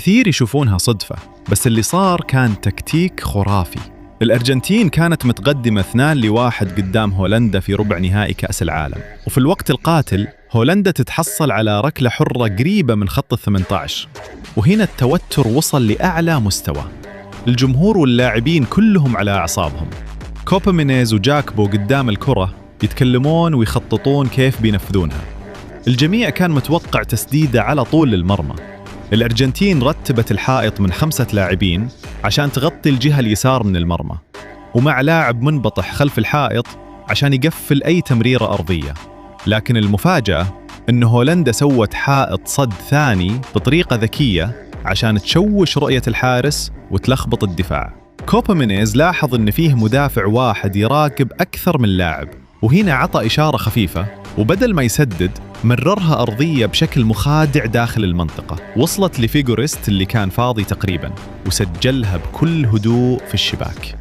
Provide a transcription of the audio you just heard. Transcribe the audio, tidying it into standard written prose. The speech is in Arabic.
كثير يشوفونها صدفة، بس اللي صار كان تكتيك خرافي. الأرجنتين كانت متقدمة 2-1 قدام هولندا في ربع نهائي كأس العالم، وفي الوقت القاتل هولندا تتحصل على ركلة حرة قريبة من خط 18، وهنا التوتر وصل لأعلى مستوى. الجمهور واللاعبين كلهم على أعصابهم. كوبا مينيز وجاكبو قدام الكرة يتكلمون ويخططون كيف بينفذونها. الجميع كان متوقع تسديدة على طول للمرمى. الأرجنتين رتبت الحائط من 5 لاعبين عشان تغطي الجهة اليسار من المرمى، ومع لاعب منبطح خلف الحائط عشان يقفل أي تمريرة أرضية. لكن المفاجأة إن هولندا سوت حائط صد ثاني بطريقة ذكية عشان تشوش رؤية الحارس وتلخبط الدفاع. كوبا مينيز لاحظ إن فيه مدافع واحد يراقب أكثر من لاعب، وهنا عطى إشارة خفيفة، وبدل ما يسدد مررها أرضية بشكل مخادع داخل المنطقة، وصلت لفيغوريست اللي كان فاضي تقريباً، وسجلها بكل هدوء في الشباك.